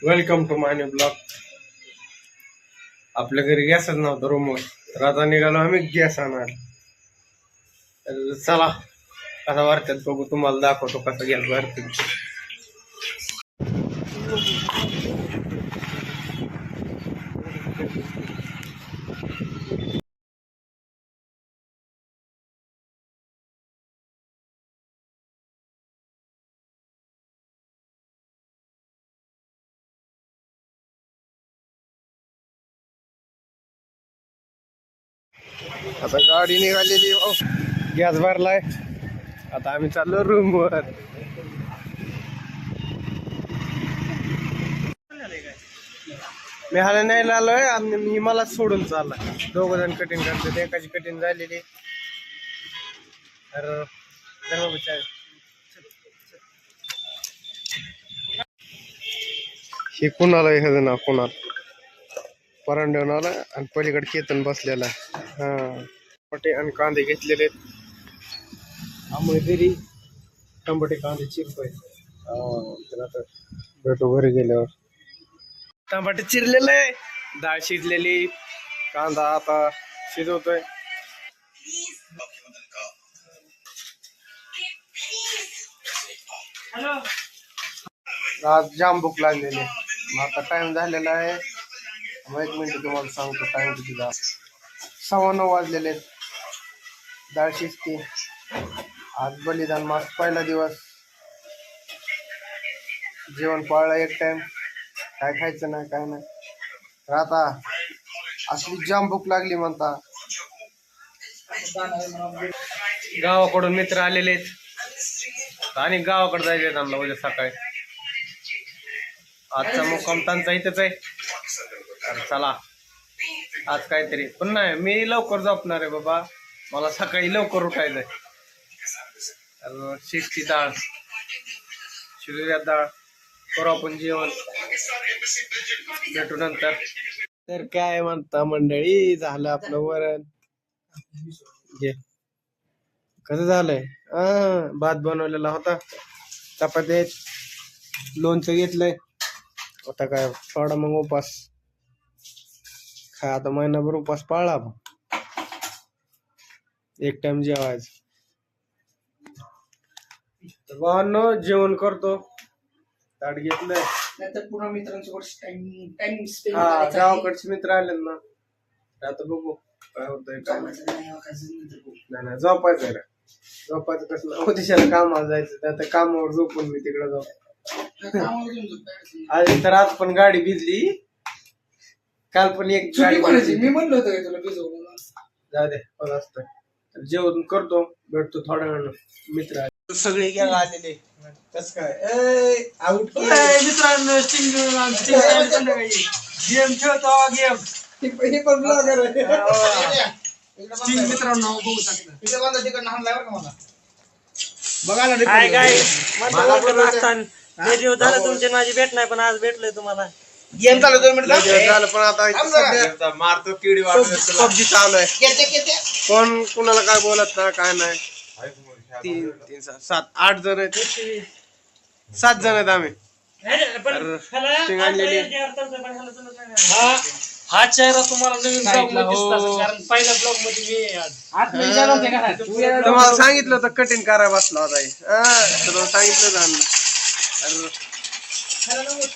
Welcome to my new blog. आपल्या घरी गॅसच नव्हता रूमवर, तर आता निघालो आम्ही गॅस आणायला. तर चला कसा वरत्यात बघू, तुम्हाला दाखवतो कसा गॅस भरते. आता गाडी निघालेली, गॅस भरलाय. आता आम्ही चाललो रूमवर. मी हाला नाही आलोय आणि मी मला सोडून चाललाय. दोघ जण कटिंग करते, एकाची कटिंग झालेली. तर हे कुणाला हे ना कुणाल परांडवून आला आणि पलीकडे केतन बसलेला. हा टमाटे आणि कांदे घेतलेले, आंबे तरी टमाटे कांदे चिरतोय. तर आता भेटू घरी गेल्यावर. टमाटे चिरलेले, डाळ शिजलेली, कांदा आता शिजवतोय. आज जाम भूक लागलेली. आता टाइम झालेला आहे. एक मिनिट तुम्हाला सांगतो टाइम किती झाला. 9:15 वाजलेले. डाळ शिजते. आज बलिदान मास पहिला दिवस. जेवण पाळलं एक टाइम, काय खायचं नाही काय नाही. तर आता असली जाम भूक लागली म्हणता. गावाकडून मित्र आलेले आणि गावाकडे जायचे आम्हाला उद्या सकाळी. आजचा मुक्काम त्यांचा इथंच आहे. तर चला आज काहीतरी पण नाही, मी लवकर झोपणार आहे बाबा. मला सकाळी लवकर उठायचंय. शिस्ती डाळ, शिजलेल्या डाळ करू आपण जेवण. भेटू नंतर. तर काय म्हणता मंडळी, झालं आपलं वरण. कसं झालंय? भात बनवलेला होता, चपात्या, लोणचं घेतलंय. आता काय थोडा मग उपास काय, आता महिनाभर उपास पाळला. एक टाइम जेवायचं. भावांनो जेवण करतो, ताट घेतलंय. पुन्हा मित्रांसोबत गावाकडचे मित्र आले ना, आता बघू काय होतंय काय नाही. झोपायचं रे, झोपायचं कसं उद्याला कामाला जायचं. त्या कामावर झोपून मी तिकडे जाऊ. आज तर आज पण गाडी भिजली. काल पण एक गाडी मी म्हणलं होतं तुला भिजवलं. जाऊ दे, पण असतं. जेवण करतो, भेटतो थोड्या वेळानं. मित्र सगळे घ्यायला आलेले. कस काय आउट मित्रांनो गेम खेळतो. गेम हे पण ब्लॉगर आहे. मित्रांनो बघू शकता तिकडनं हाणलाय बरं का मला. बघा ना काय काय झालं तुमची माझी भेट नाही, पण आज भेटलोय तुम्हाला. गेम चालू 2 मिनिट झालं, पण आता मारतो किडी पबजी चालू आहे. कोण कुणाला काय बोलत ना काय नाही. 3 3 7 8 जण आहेत. 7 जण आहेत आम्ही. हा चेहरा तुम्हाला नवीन ब्लॉग मध्ये दिसतो, कारण पहिल्या ब्लॉग मध्ये मी तुम्हाला सांगितलं होतं कटिंग करायला बसला होता. तुला सांगितलं ना.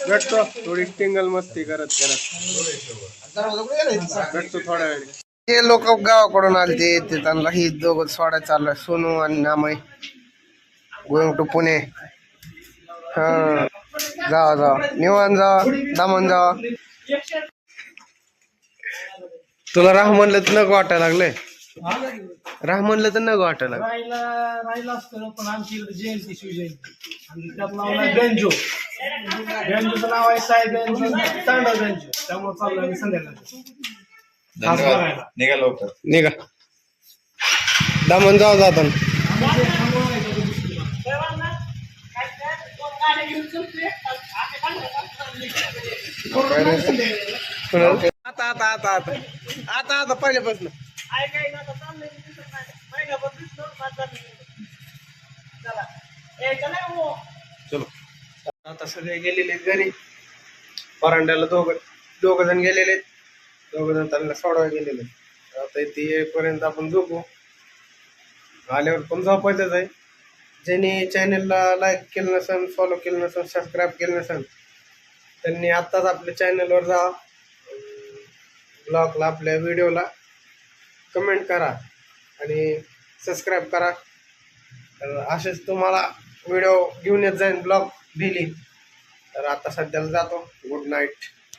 भेटतो थोडी टिंगल मस्ती करत भेटतो थोड्या वेळ. हे लोक गावाकडून आले ते त्यांना ही दोघं सोडा चाललाय, सोनू आणि नामय. Going to Pune. हा जावा निवान जावा, दामन जावा. तुला राह म्हणलं तर नको वाटायला लागलंय. राह म्हणलं तर नको वाटायला राहिला असतं, पण आमची जयंती शिवजयंती आणि त्यात नाव आहे बेंजो. बेंजोचं नाव आहे साई बेंजो, तांडव बेंजो. त्यामुळे चालू आहे संध्याकाळी. निघा लवकर, निघा. दामन जावा जाताना. आता आता आता आता आता आता पहिल्यापासून चलो. आता सगळे गेलेले घरी. परांड्याला दोघ जण गेलेले आहेत. दोघ जण त्यांना सोडवायला गेलेले आहेत. आता इथे येईपर्यंत आपण झोपू. आल्यावर पण झोपायचंच आहे. ज्यांनी चॅनलला लाईक केलं नसेल, फॉलो केलं नसेल, सबस्क्राईब केलं नसेल, त्यांनी आत्ताच आपल्या चॅनलवर जा, ब्लॉगला आपल्या व्हिडिओला कमेंट करा आणि सबस्क्राईब करा. तर असेच तुम्हाला व्हिडिओ घेऊन येत जाईन ब्लॉग डेली. तर आता सध्याला जातो. Good night.